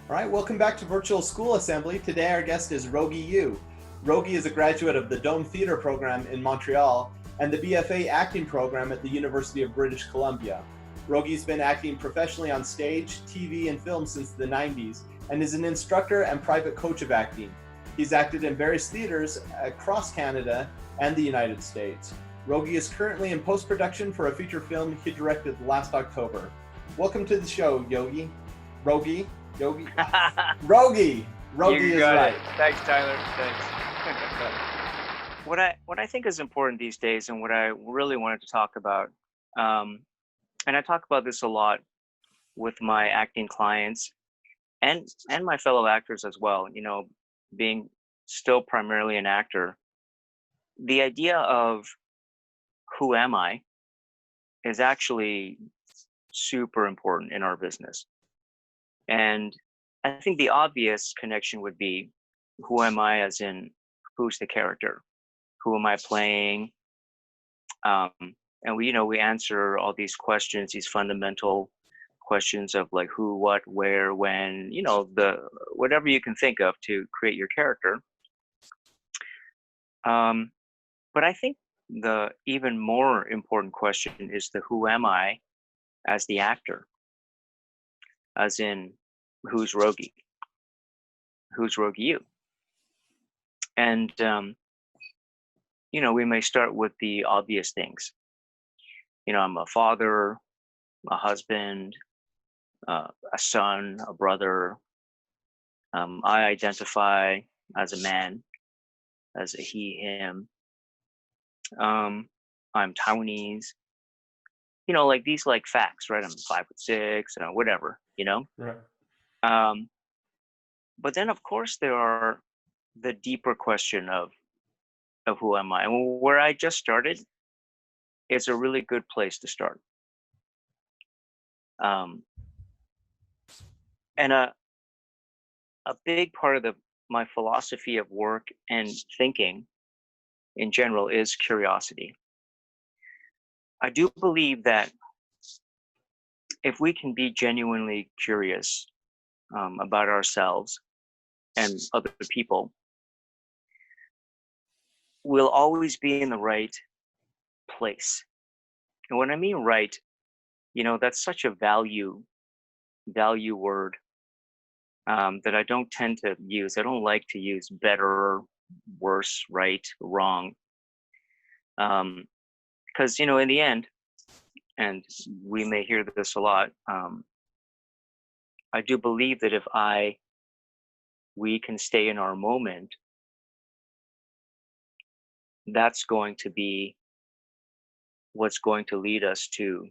All right, welcome back to Virtual School Assembly. Today our guest is Raugi Yu. Raugi is a graduate of the Dome Theatre program in Montreal and the BFA acting program at the University of British Columbia. Raugi's been acting professionally on stage, TV, and film since the 90s and is an instructor and private coach of acting. He's acted in various theaters across Canada and the United States. Raugi is currently in post-production for a feature film he directed last October. Welcome to the show, Yogi. Raugi. Yogi. Raugi. Raugi You is got right. it. Thanks, Tyler. Thanks. What I think is important these days, and what I really wanted to talk about, and I talk about this a lot with my acting clients and my fellow actors as well. You know, being still primarily an actor, the idea of who am I is actually super important in our business. And I think the obvious connection would be, who am I, as in who's the character? Who am I playing? And we answer all these questions, these fundamental questions of like who, what, where, when, the whatever you can think of to create your character. But I think the even more important question is the who am I as the actor? As in, who's Raugi? Who's Raugi Yu? And, we may start with the obvious things. I'm a father, a husband, a son, a brother. I identify as a man, as a he, him. I'm Taiwanese. Like these like facts, right? I'm 5'6", whatever, Right. But then, of course, there are the deeper question of who am I? And where I just started, it's a really good place to start. And a big part of my philosophy of work and thinking in general is curiosity. I do believe that if we can be genuinely curious about ourselves and other people, we'll always be in the right place. And when I mean right, that's such a value word that I don't tend to use. I don't like to use better, worse, right, wrong. Because, in the end, and we may hear this a lot, I do believe that if we can stay in our moment, that's going to be what's going to lead us to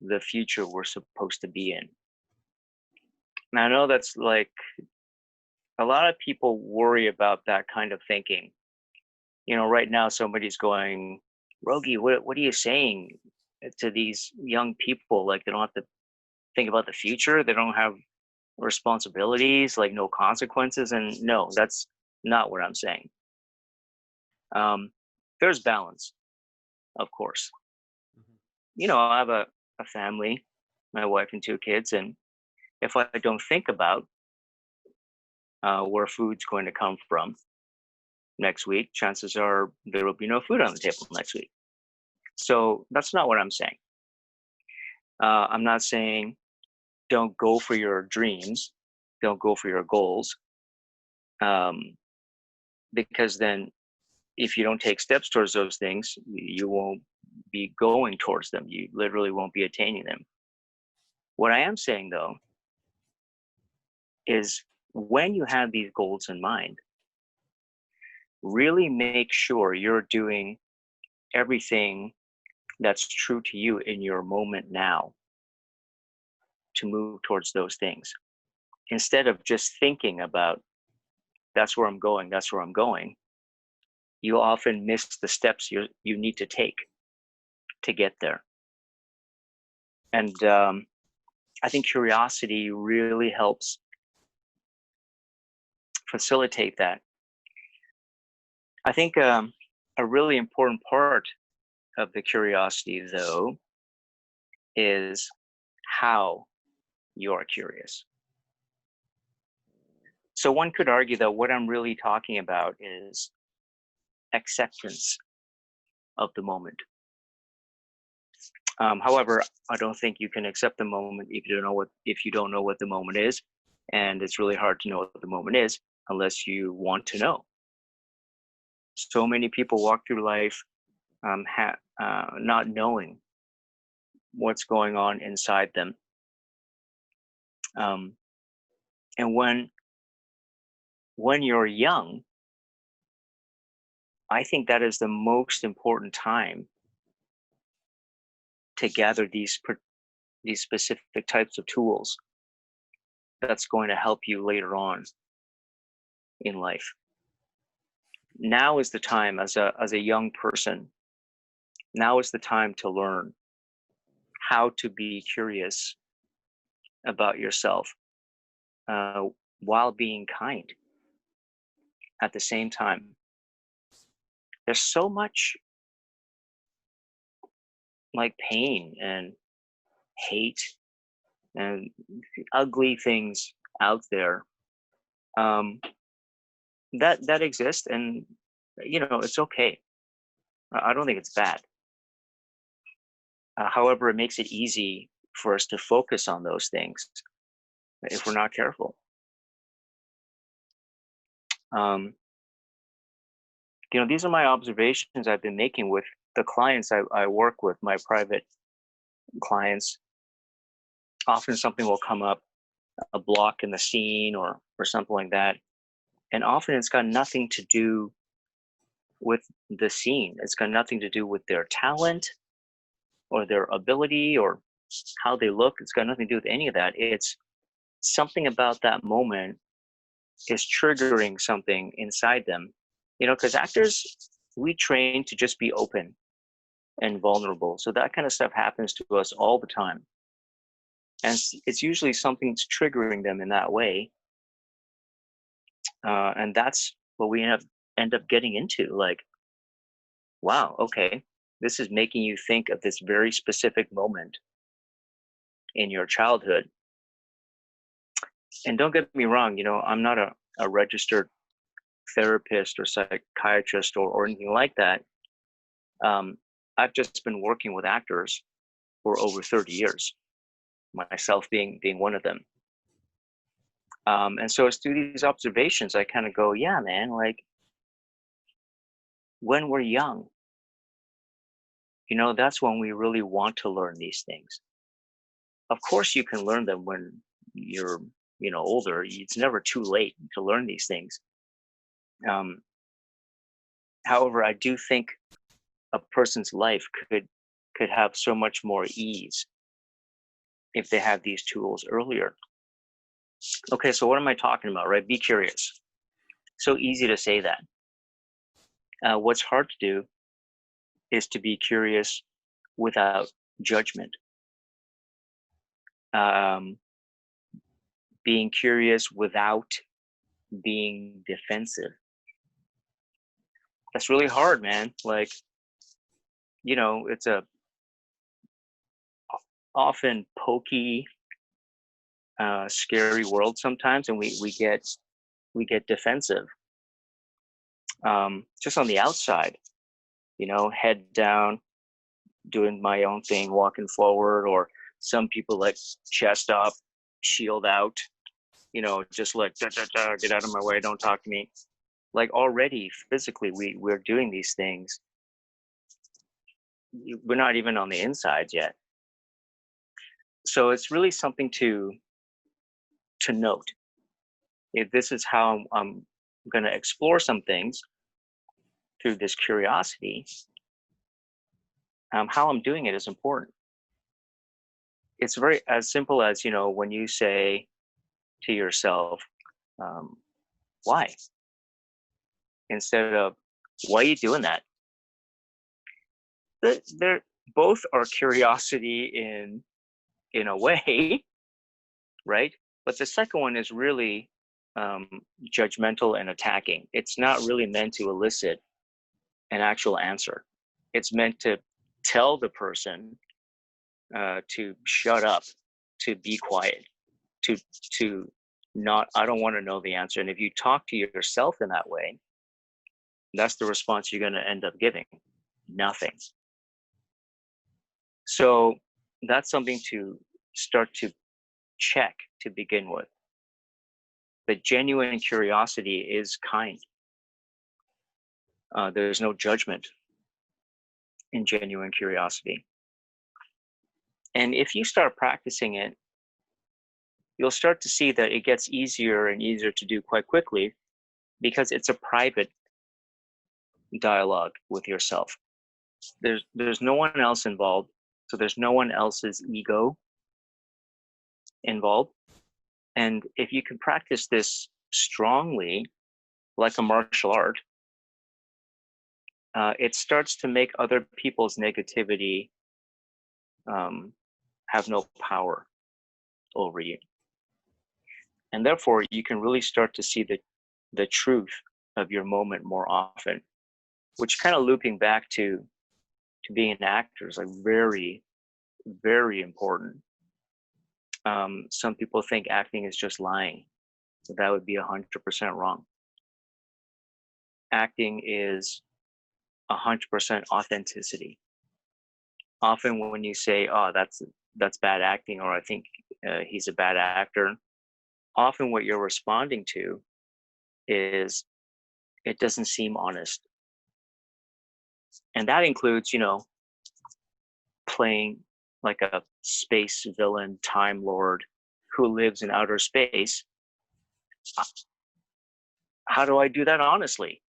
the future we're supposed to be in. And I know that's like, a lot of people worry about that kind of thinking. Right now somebody's going, Raugi, what are you saying to these young people? Like, they don't have to think about the future. They don't have responsibilities, like no consequences. And no, that's not what I'm saying. There's balance, of course. I have a family, my wife and 2 kids. And if I don't think about where food's going to come from next week, chances are there will be no food on the table next week. So that's not what I'm saying. I'm not saying don't go for your dreams, don't go for your goals, because then if you don't take steps towards those things, you won't be going towards them. You literally won't be attaining them. What I am saying, though, is when you have these goals in mind, really make sure you're doing everything that's true to you in your moment now to move towards those things. Instead of just thinking about, that's where I'm going, that's where I'm going, you often miss the steps you need to take to get there. And I think curiosity really helps facilitate that. I think a really important part of the curiosity, though, is how you're curious. So one could argue that what I'm really talking about is acceptance of the moment. However, I don't think you can accept the moment if you don't know what the moment is, and it's really hard to know what the moment is unless you want to know. So many people walk through life not knowing what's going on inside them, and when you're young, I think that is the most important time to gather these specific types of tools that's going to help you later on in life. Now is the time, as a young person, now is the time to learn how to be curious about yourself, while being kind at the same time. There's so much like pain and hate and ugly things out there, that exist, and it's okay. I don't think it's bad. However, it makes it easy for us to focus on those things if we're not careful. These are my observations I've been making with the clients I work with, my private clients. Often something will come up, a block in the scene or something like that. And often it's got nothing to do with the scene. It's got nothing to do with their talent or their ability or how they look. It's got nothing to do with any of that. It's something about that moment is triggering something inside them. Because actors, we train to just be open and vulnerable. So that kind of stuff happens to us all the time. And it's usually something's triggering them in that way. And that's what we end up getting into. Like, wow, okay, this is making you think of this very specific moment in your childhood. And don't get me wrong, I'm not a registered therapist or psychiatrist or anything like that. I've just been working with actors for over 30 years, myself being one of them. And so it's through these observations, I kind of go, yeah, man, like when we're young, that's when we really want to learn these things. Of course, you can learn them when you're, older. It's never too late to learn these things. However, I do think a person's life could have so much more ease if they have these tools earlier. Okay, so what am I talking about, right? Be curious. So easy to say that. What's hard to do is to be curious without judgment. Being curious without being defensive. That's really hard, man. Like, it's a often pokey, scary world sometimes, and we get defensive. Just on the outside, head down, doing my own thing, walking forward, or some people like chest up, shield out, just like get out of my way, don't talk to me. Like already physically we're doing these things. We're not even on the insides yet. So it's really something to note. If this is how I'm going to explore some things through this curiosity, how I'm doing it is important. It's very as simple as, when you say to yourself, why? Instead of, why are you doing that? They're both are curiosity in a way, right? But the second one is really judgmental and attacking. It's not really meant to elicit an actual answer. It's meant to tell the person to shut up, to be quiet, to not, I don't want to know the answer. And if you talk to yourself in that way, that's the response you're going to end up giving. Nothing. So that's something to start to check to begin with. But genuine curiosity is kind. There's no judgment in genuine curiosity. And if you start practicing it, you'll start to see that it gets easier and easier to do quite quickly, because it's a private dialogue with yourself. There's no one else involved, so there's no one else's ego involved. And if you can practice this strongly, like a martial art, it starts to make other people's negativity have no power over you. And therefore, you can really start to see the truth of your moment more often, which kind of looping back to being an actor is like very, very important. Some people think acting is just lying. So that would be 100% wrong. Acting is 100% authenticity. Often when you say, oh, that's bad acting, or I think he's a bad actor, often what you're responding to is it doesn't seem honest. And that includes, playing like a space villain, time lord who lives in outer space. How do I do that honestly?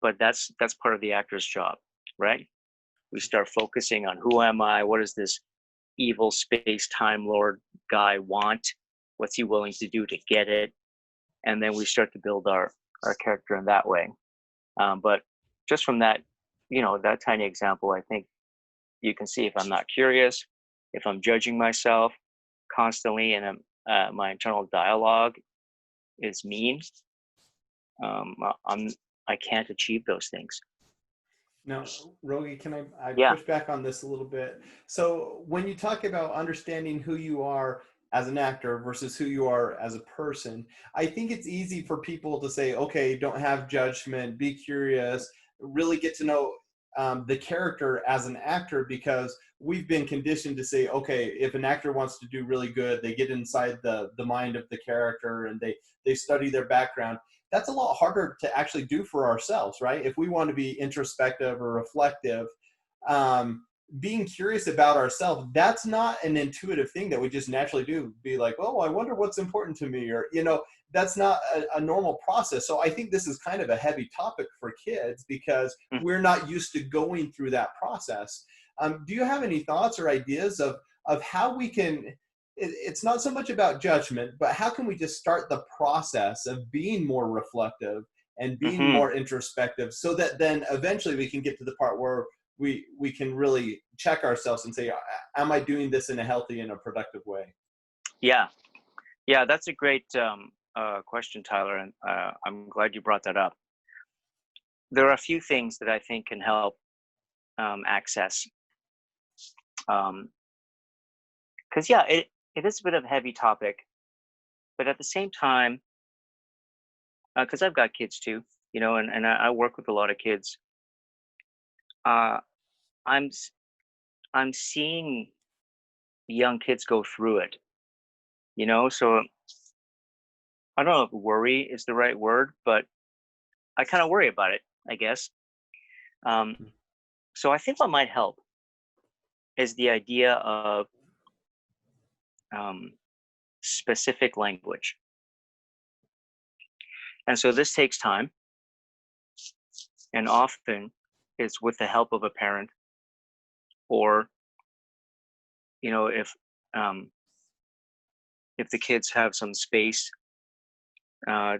But that's part of the actor's job, right? We start focusing on who am I? What does this evil space time lord guy want? What's he willing to do to get it? And then we start to build our character in that way. But just from that, that tiny example, I think you can see if I'm not curious, if I'm judging myself constantly, and my internal dialogue is mean, I can't achieve those things. Now, Raugi, can I Yeah. push back on this a little bit? So when you talk about understanding who you are as an actor versus who you are as a person, I think it's easy for people to say, okay, don't have judgment, be curious, really get to know the character as an actor, because we've been conditioned to say, okay, if an actor wants to do really good, they get inside the mind of the character and they study their background. That's a lot harder to actually do for ourselves, right? If we want to be introspective or reflective, being curious about ourselves, that's not an intuitive thing that we just naturally do. Be like, oh, I wonder what's important to me, or, that's not a normal process. So I think this is kind of a heavy topic for kids because we're not used to going through that process. Do you have any thoughts or ideas of how we can, it's not so much about judgment, but how can we just start the process of being more reflective and being more introspective, so that then eventually we can get to the part where we can really check ourselves and say, am I doing this in a healthy and a productive way? Yeah, that's a great question, Tyler, and I'm glad you brought that up. There are a few things that I think can help access, because it is a bit of a heavy topic, but at the same time, because I've got kids too, and I work with a lot of kids. I'm seeing young kids go through it, so I don't know if worry is the right word, but I kind of worry about it, I guess. So I think what might help is the idea of specific language. And so this takes time, and often it's with the help of a parent, or if the kids have some space to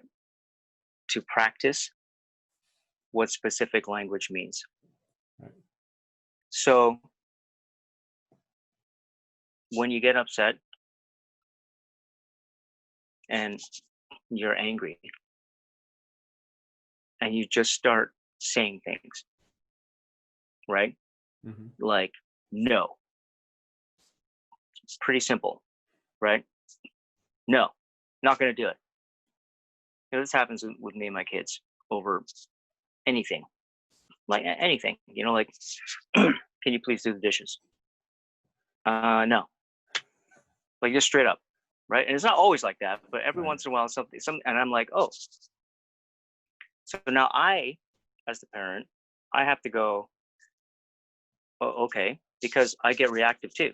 practice what specific language means. Right. So when you get upset and you're angry and you just start saying things, right? Like, no. It's pretty simple, right? No. Not going to do it. This happens with me and my kids over anything, like anything, like, can you please do the dishes? No, like just straight up, right? And it's not always like that, but every once in a while, and I'm like, oh, so now as the parent, I have to go, oh, okay, because I get reactive too,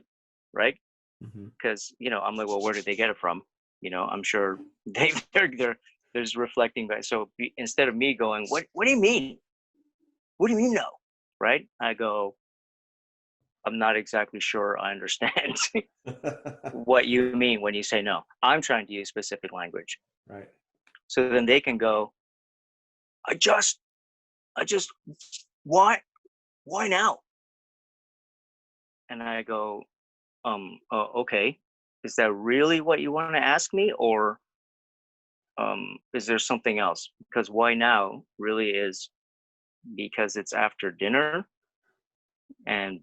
right? Because I'm like, well, where did they get it from? I'm sure they're there's reflecting back. So instead of me going, what do you mean? What do you mean no? Right? I go, I'm not exactly sure I understand what you mean when you say no. I'm trying to use specific language. Right. So then they can go, I just, why now? And I go, okay, is that really what you want to ask me? Or is there something else? Because why now really is because it's after dinner and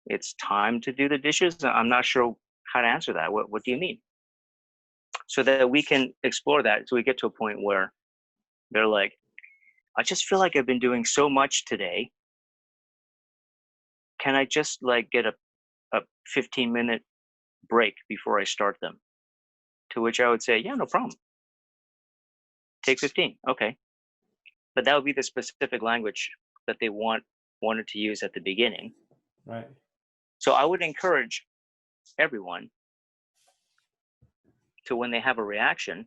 it's time to do the dishes. I'm not sure how to answer that. What do you mean? So that we can explore that. So we get to a point where they're like, I just feel like I've been doing so much today. Can I just like get a 15-minute break before I start them? To which I would say, yeah, no problem. Take 15. Okay. But that would be the specific language that they wanted to use at the beginning. Right. So I would encourage everyone to, when they have a reaction,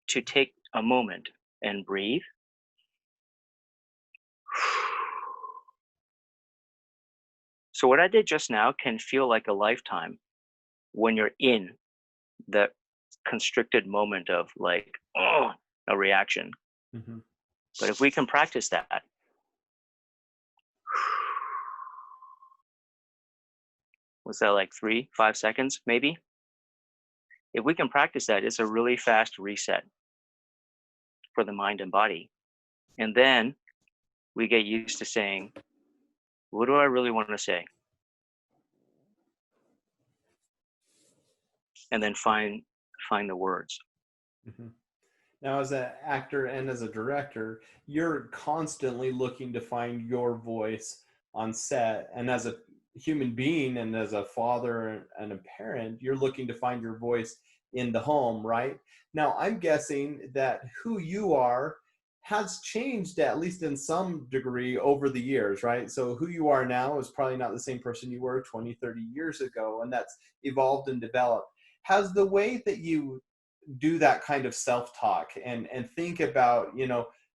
to take a moment and breathe. So what I did just now can feel like a lifetime when you're in the constricted moment of like, oh, a reaction. But if we can practice that, was that like 3-5 seconds maybe? If we can practice that, it's a really fast reset for the mind and body. And then we get used to saying, what do I really want to say? And then find the words. Now, as an actor and as a director, you're constantly looking to find your voice on set. And as a human being and as a father and a parent, you're looking to find your voice in the home, right? Now, I'm guessing that who you are has changed, at least in some degree, over the years, right? So who you are now is probably not the same person you were 20, 30 years ago, and that's evolved and developed. Has the way that you do that kind of self-talk and think about,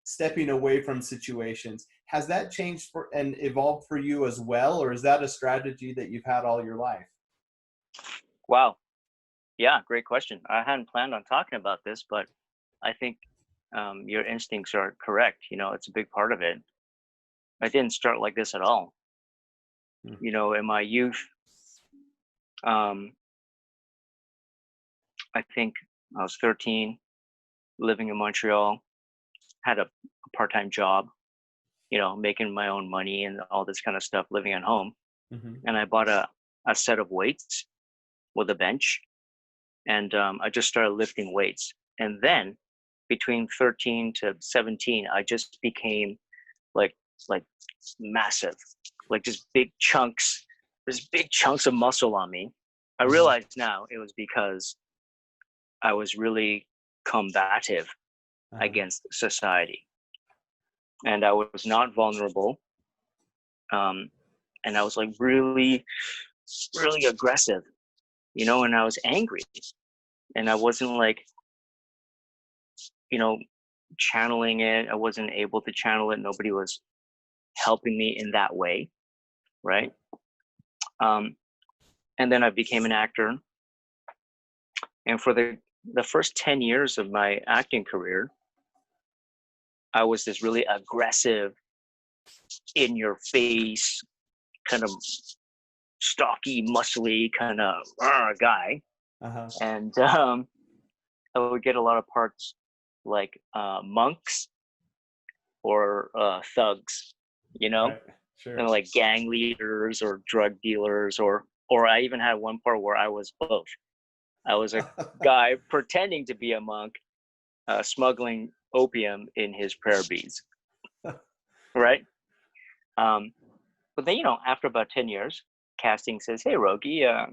stepping away from situations, has that changed and evolved for you as well? Or is that a strategy that you've had all your life? Wow. Yeah, great question. I hadn't planned on talking about this, but I think your instincts are correct. It's a big part of it. I didn't start like this at all. In my youth, I think I was 13, living in Montreal, had a part-time job, making my own money and all this kind of stuff, living at home. And I bought a set of weights with a bench, and I just started lifting weights. And then between 13 to 17, I just became like massive, like just big chunks. There's big chunks of muscle on me. I realize now it was because I was really combative against society, and I was not vulnerable. And I was like really, really aggressive, and I was angry, and I wasn't like, channeling it. I wasn't able to channel it. Nobody was helping me in that way, right? And then I became an actor, and for the first 10 years of my acting career, I was this really aggressive, in your face, kind of stocky, muscly kind of guy. And I would get a lot of parts like monks or thugs, Right. Sure. and like gang leaders or drug dealers, or I even had one part where I was both. I was a guy pretending to be a monk, smuggling opium in his prayer beads, right? But then, after about 10 years, casting says, "Hey, Raugi, you're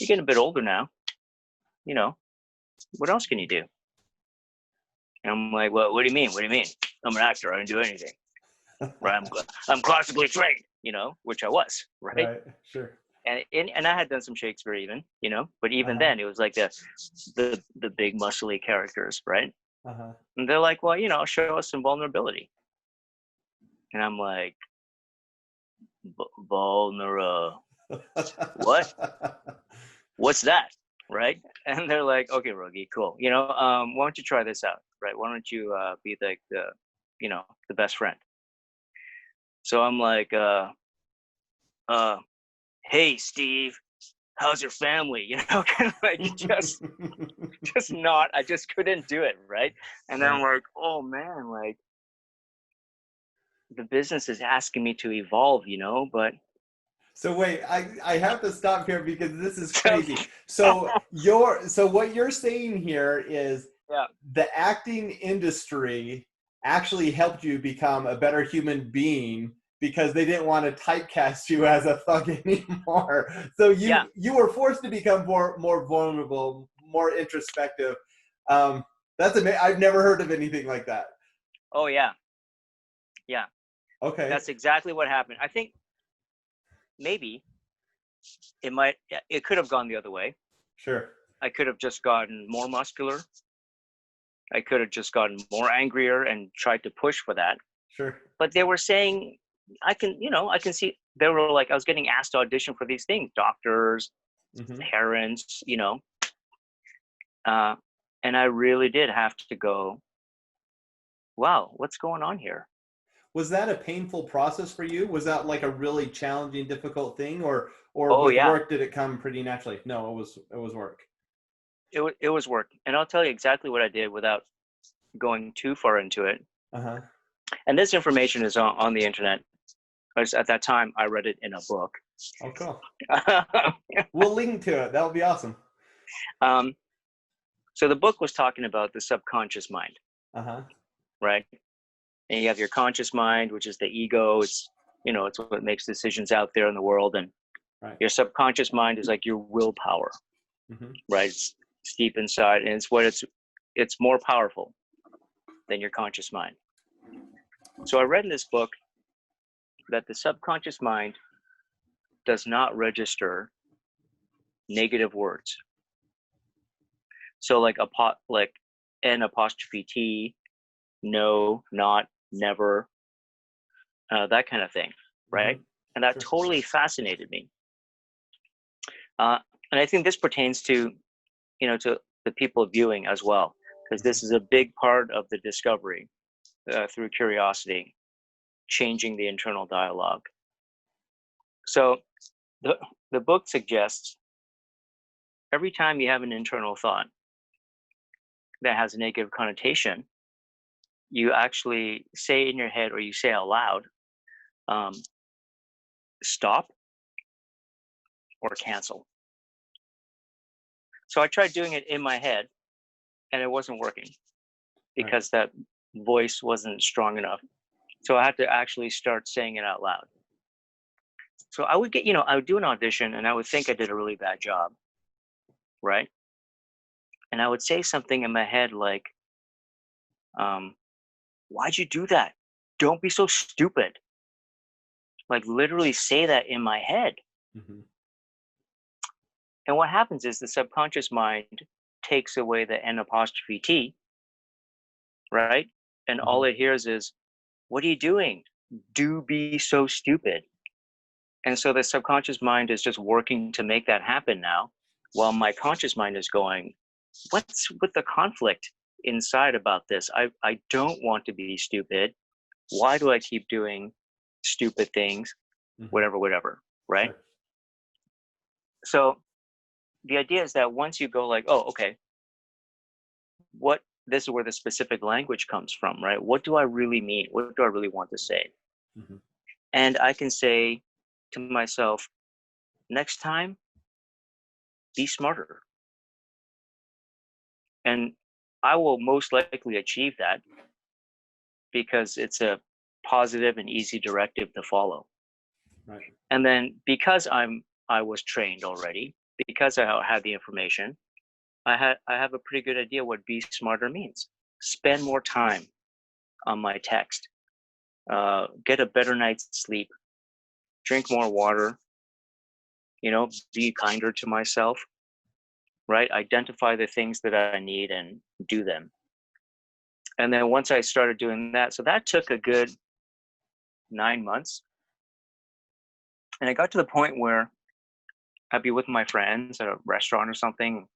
getting a bit older now. You know, what else can you do?" And I'm like, "Well, what do you mean? What do you mean? I'm an actor. I don't do anything, right? I'm classically trained, which I was, right? Right. Sure. And I had done some Shakespeare even, but even Uh-huh. then it was like the big muscly characters, right? Uh-huh. And they're like, well, show us some vulnerability. And I'm like, vulnerable. What? What's that? Right? And they're like, okay, Raugi, cool. Why don't you try this out? Right? Why don't you be like the best friend? So I'm like, hey, Steve, how's your family? Kind of like just not. I just couldn't do it, right? And then I'm Right. like, oh man, like the business is asking me to evolve, but So wait, I have to stop here because this is crazy. So what you're saying here is yeah, the acting industry actually helped you become a better human being because they didn't want to typecast you as a thug anymore. So yeah, you were forced to become more vulnerable, more introspective. That's amazing. I've never heard of anything like that. oh yeah, yeah. Okay, That's exactly what happened. I think maybe it could have gone the other way. sure, I could have just gotten more muscular. I could have just gotten more angrier and tried to push for that. sure. But they were saying, I can see, they were like, I was getting asked to audition for these things, doctors, Hmm. parents, uh, and I really did have to go, wow, what's going on here? Was that a painful process for you? Was that like a really challenging, difficult thing, or Oh with yeah, work did it come pretty naturally? No, it was work. it was work. And I'll tell you exactly what I did without going too far into it. Uh-huh. And this information is on the internet. At that time, I read it in a book. Oh, cool. We'll link to it. That would be awesome. um, so the book was talking about the subconscious mind, Uh-huh. right? And you have your conscious mind, which is the ego. It's what makes decisions out there in the world. And Right. your subconscious mind is like your willpower, Mm-hmm. right? It's deep inside, and it's more powerful than your conscious mind. So I read in this book that the subconscious mind does not register negative words. So like N apostrophe T, no, not, never, that kind of thing, Mm-hmm. right? And that Sure. totally fascinated me. Uh, and I think this pertains to the people viewing as well, because Mm-hmm. this is a big part of the discovery through curiosity, changing the internal dialogue. So the the book suggests every time you have an internal thought that has a negative connotation, you actually say in your head or you say out loud, um, stop or cancel. So I tried doing it in my head and it wasn't working Right. because that voice wasn't strong enough. So I had to actually start saying it out loud. So I would do an audition and I would think I did a really bad job, right? And I would say something in my head like, um, why'd you do that? Don't be so stupid. Like literally say that in my head. Mm-hmm. And what happens is the subconscious mind takes away the N apostrophe T, right? And Mm-hmm. all it hears is, what are you doing? Do be so stupid. And so the subconscious mind is just working to make that happen now, while my conscious mind is going, what's with the conflict inside about this? I don't want to be stupid. Why do I keep doing stupid things? Mm-hmm. Whatever, right? Sure. So the idea is that once you go like, oh, okay, what this is where the specific language comes from, right? What do I really mean? What do I really want to say? Mm-hmm. And I can say to myself, next time, be smarter. And I will most likely achieve that because it's a positive and easy directive to follow. Right. And then because I was trained already, because I had the information, I have a pretty good idea what be smarter means. Spend more time on my text, get a better night's sleep, drink more water, be kinder to myself, right? Identify the things that I need and do them. And then once I started doing that, so that took a good 9 months. And I got to the point where I'd be with my friends at a restaurant or something.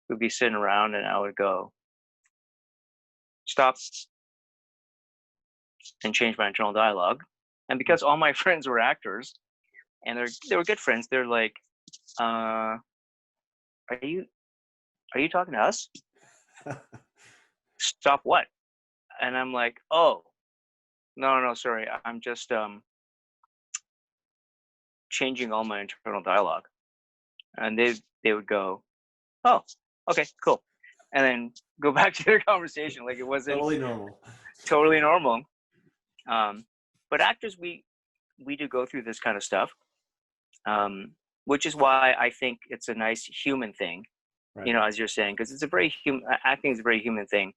We'd be sitting around and I would go, stop and change my internal dialogue. And because all my friends were actors and they were good friends, they're like, are you talking to us? Stop what? And I'm like, oh, no, sorry. I'm just changing all my internal dialogue. And they would go, oh, okay, cool. And then go back to their conversation like it wasn't Totally normal. totally normal. But actors, we do go through this kind of stuff, which is why I think it's a nice human thing, Right. as you're saying, because it's a very acting is a very human thing.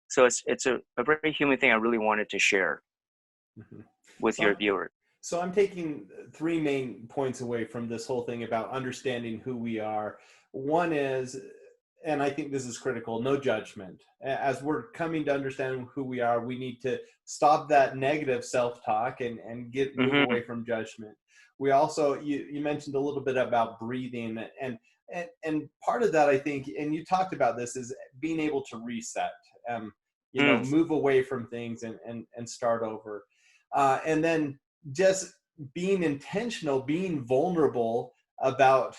So it's a very human thing I really wanted to share with your viewer. So I'm taking 3 main points away from this whole thing about understanding who we are. One is, and I think this is critical, no judgment. As we're coming to understand who we are, we need to stop that negative self-talk and move away from judgment. We also, you mentioned a little bit about breathing, and part of that, I think, and you talked about this, is being able to reset, move away from things and start over. And then just being intentional, being vulnerable about,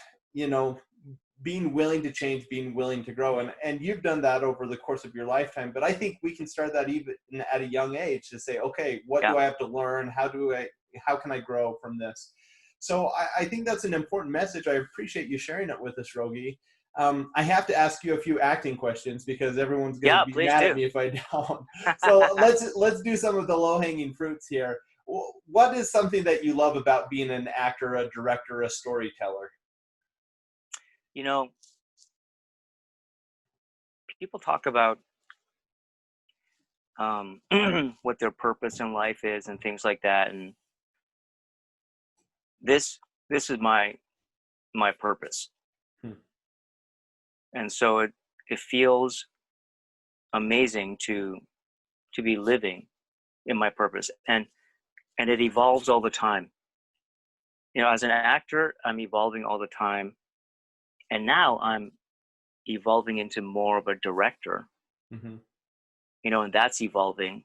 being willing to change, being willing to grow. And you've done that over the course of your lifetime, but I think we can start that even at a young age to say, okay, what do I have to learn? How can I grow from this? So I think that's an important message. I appreciate you sharing it with us, Raugi. I have to ask you a few acting questions because everyone's going to be mad at me if I don't. So let's do some of the low-hanging fruits here. What is something that you love about being an actor, a director, a storyteller? People talk about what their purpose in life is and things like that, and this is my purpose. And so it feels amazing to be living in my purpose, and it evolves all the time. As an actor, I'm evolving all the time, and now I'm evolving into more of a director. And that's evolving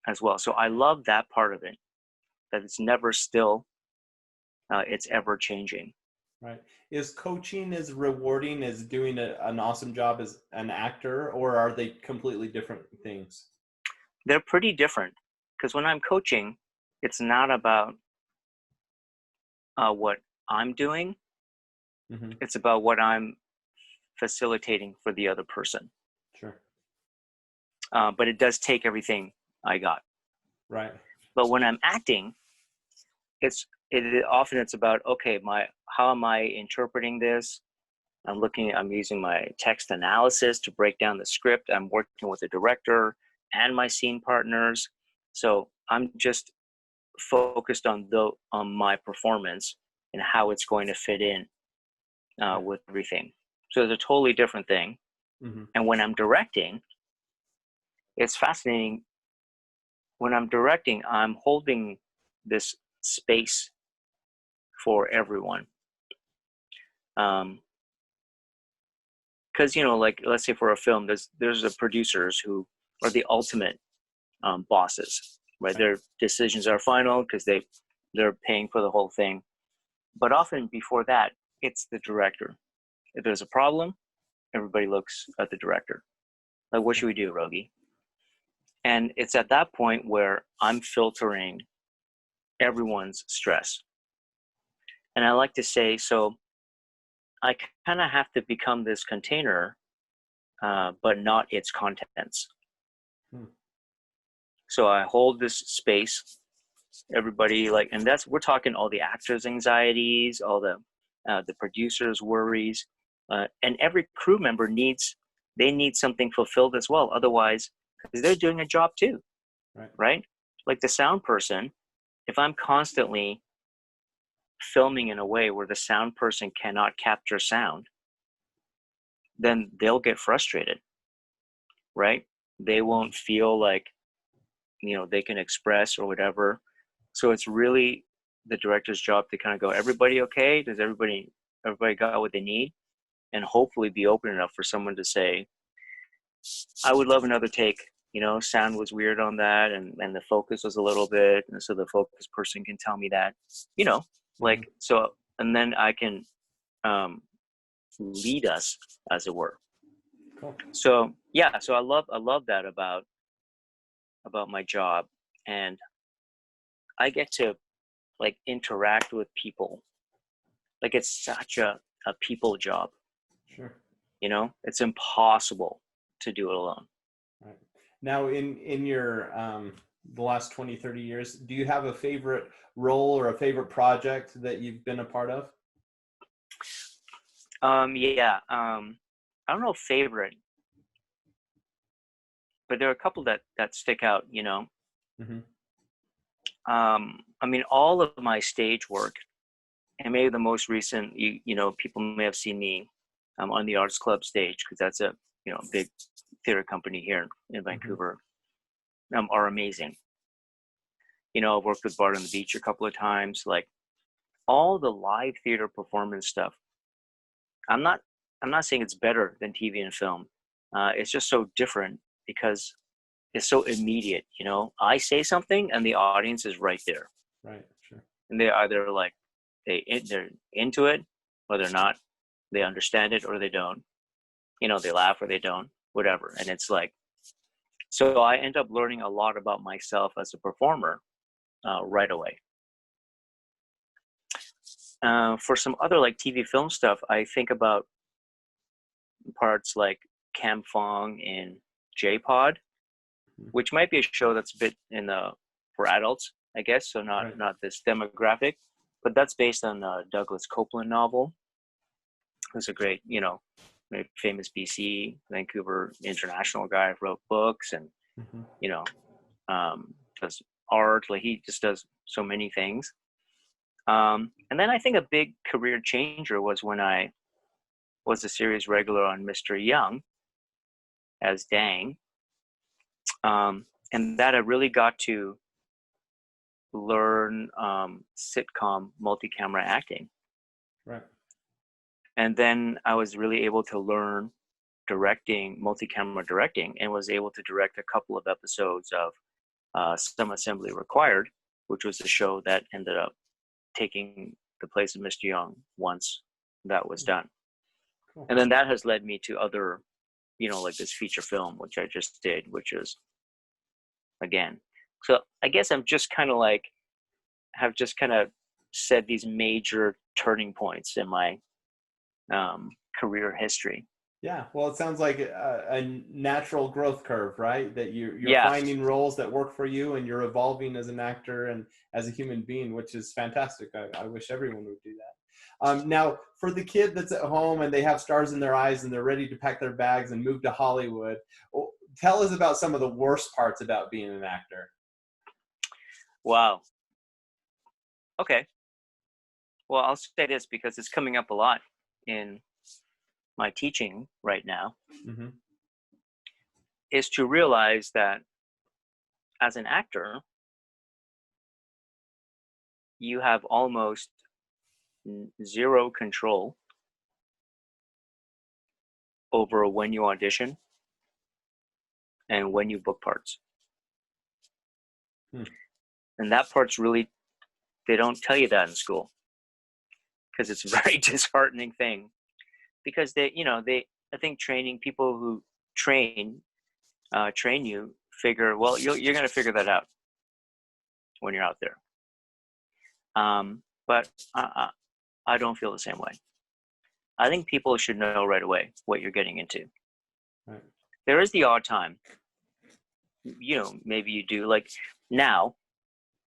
as well. So I love that part of it, that it's never still, it's ever changing. Right. Is coaching as rewarding as doing an awesome job as an actor, or are they completely different things? They're pretty different, because when I'm coaching, it's not about what I'm doing. It's about what I'm facilitating for the other person. Sure. But it does take everything I got. Right. But when I'm acting, it's about, okay, how am I interpreting this? I'm using my text analysis to break down the script. I'm working with the director and my scene partners. So I'm just focused on my performance and how it's going to fit in with everything. So it's a totally different thing. And when I'm directing, it's fascinating. When I'm directing, I'm holding this space for everyone. Because like, let's say for a film, there's the producers who are the ultimate bosses, right? Their decisions are final because they're paying for the whole thing. But often before that, it's the director. If there's a problem, everybody looks at the director. Like, what should we do, Raugi? And it's at that point where I'm filtering everyone's stress. And I like to say, so I kind of have to become this container but not its contents. Hmm. So I hold this space. Everybody and we're talking all the actors' anxieties, all the producers' worries, and every crew member needs something fulfilled as well. Otherwise, because they're doing a job too, right? Like the sound person, if I'm constantly filming in a way where the sound person cannot capture sound, then they'll get frustrated, right? They won't feel like, they can express or whatever. So it's really the director's job to kind of go, everybody okay? Does everybody got what they need? And hopefully be open enough for someone to say, I would love another take. Sound was weird on that, and the focus was a little bit, and so the focus person can tell me that, so, and then I can lead us, as it were. Cool. So yeah, so I love that about my job, and I get to interact with people. It's such a people job. Sure. It's impossible to do it alone. Right. Now, in your the last 20, 30 years, do you have a favorite role or a favorite project that you've been a part of? I don't know favorite, but there are a couple that stick out. Mm-hmm. I mean, all of my stage work, and maybe the most recent, people may have seen me on the Arts Club stage, because that's a big theater company here in Vancouver, are amazing. I've worked with Bard on the Beach a couple of times. All the live theater performance stuff, I'm not saying it's better than TV and film. It's just so different because it's so immediate. I say something and the audience is right there. Right. Sure. And they either they're into it, or they're not. They understand it or they don't. They laugh or they don't, whatever. And it's so I end up learning a lot about myself as a performer right away. For some other TV film stuff, I think about parts like Cam Fong in J-Pod, which might be a show that's a bit for adults, I guess, so not this demographic, but that's based on a Douglas Copeland novel. Who's a great, famous BC, Vancouver international guy, wrote books and, does art. He just does so many things. And then I think a big career changer was when I was a series regular on Mr. Young as Dang. And that I really got to learn sitcom multi-camera acting. Right. And then I was really able to learn multi-camera directing, and was able to direct a couple of episodes of Some Assembly Required, which was a show that ended up taking the place of Mr. Young once that was done. Cool. And then that has led me to other, this feature film, which I just did, which is, again. So I guess I'm just kind of have just kind of said these major turning points in my career history. Yeah, well, it sounds like a natural growth curve, right? That you're finding roles that work for you, and you're evolving as an actor and as a human being, which is fantastic. I wish everyone would do that. Now, for the kid that's at home and they have stars in their eyes and they're ready to pack their bags and move to Hollywood, tell us about some of the worst parts about being an actor. Wow. Okay. Well, I'll say this because it's coming up a lot in my teaching right now, is to realize that as an actor, you have almost zero control over when you audition and when you book parts. And that part's really, they don't tell you that in school, because it's a very disheartening thing. Because I think people who train you figure, well, you're going to figure that out when you're out there. But I don't feel the same way. I think people should know right away what you're getting into. Right. There is the odd time, maybe you do, like now,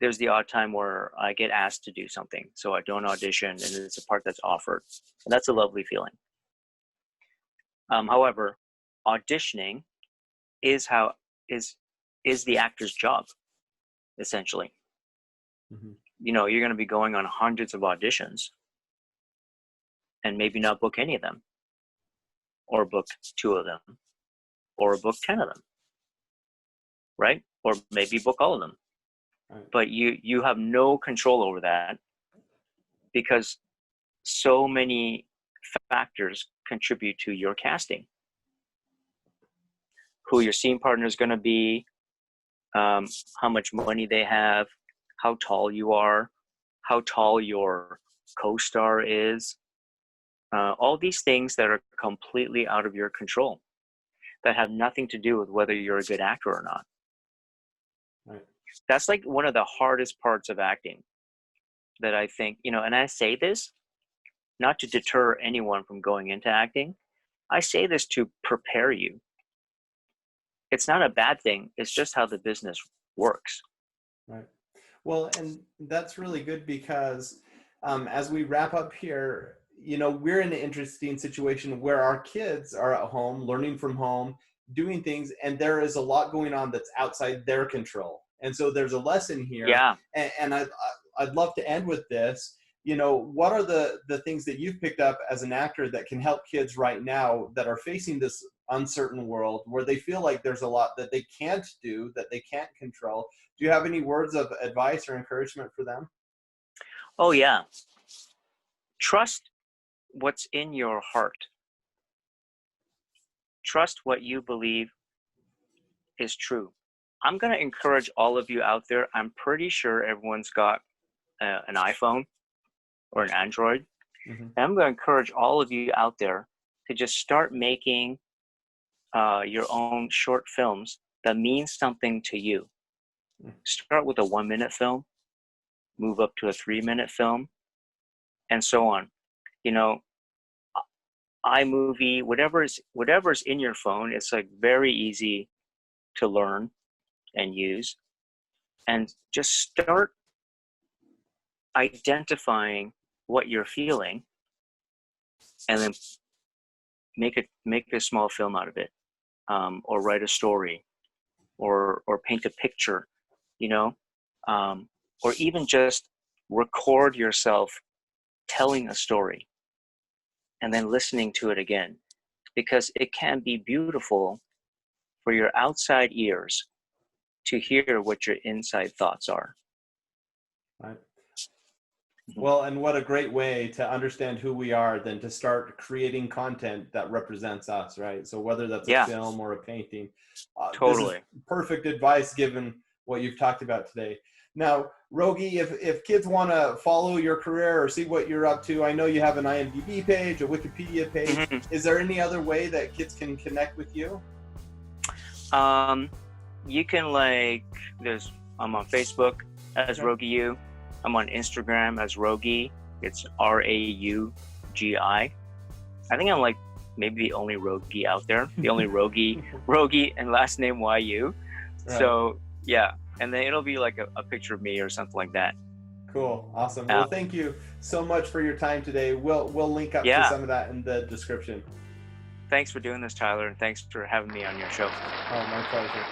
there's the odd time where I get asked to do something. So I don't audition and it's a part that's offered. And that's a lovely feeling. However, auditioning is the actor's job, essentially. Mm-hmm. You're going to be going on hundreds of auditions and maybe not book any of them, or book 2 of them, or book 10 of them, right? Or maybe book all of them. Right. But you have no control over that, because so many factors contribute to your casting. Who your scene partner is going to be, how much money they have, how tall you are, how tall your co-star is, all these things that are completely out of your control, that have nothing to do with whether you're a good actor or not. Right. That's like one of the hardest parts of acting that I think, and I say this not to deter anyone from going into acting. I say this to prepare you. It's not a bad thing. It's just how the business works. Right. Well, and that's really good, because as we wrap up here, we're in an interesting situation where our kids are at home, learning from home, doing things, and there is a lot going on that's outside their control. And so there's a lesson here. Yeah. And I'd love to end with this. What are the things that you've picked up as an actor that can help kids right now that are facing this uncertain world, where they feel like there's a lot that they can't do, that they can't control? Do you have any words of advice or encouragement for them? Oh, yeah. Trust what's in your heart. Trust what you believe is true. I'm going to encourage all of you out there. I'm pretty sure everyone's got an iPhone or an Android. Mm-hmm. And I'm going to encourage all of you out there to just start making your own short films that mean something to you. Start with a 1-minute film, move up to a 3-minute film, and so on. iMovie, whatever's in your phone, it's like very easy to learn and use. And just start identifying what you're feeling, and then make a small film out of it, or write a story, or paint a picture, or even just record yourself telling a story and then listening to it again, because it can be beautiful for your outside ears to hear what your inside thoughts are. Right. Well, and what a great way to understand who we are than to start creating content that represents us, right? So whether that's a film or a painting, totally. This is perfect advice given what you've talked about today. Now, Raugi, if kids want to follow your career or see what you're up to, I know you have an IMDb page, a Wikipedia page. Mm-hmm. Is there any other way that kids can connect with you? You can I'm on Facebook as Raugi Yu. I'm on Instagram as Raugi. It's Raugi. I think I'm maybe the only Raugi out there. The only Raugi, and last name Yu. Right. So yeah, and then it'll be like a picture of me or something like that. Cool, awesome. Well, thank you so much for your time today. We'll link up to some of that in the description. Thanks for doing this, Tyler, and thanks for having me on your show. Oh, my pleasure.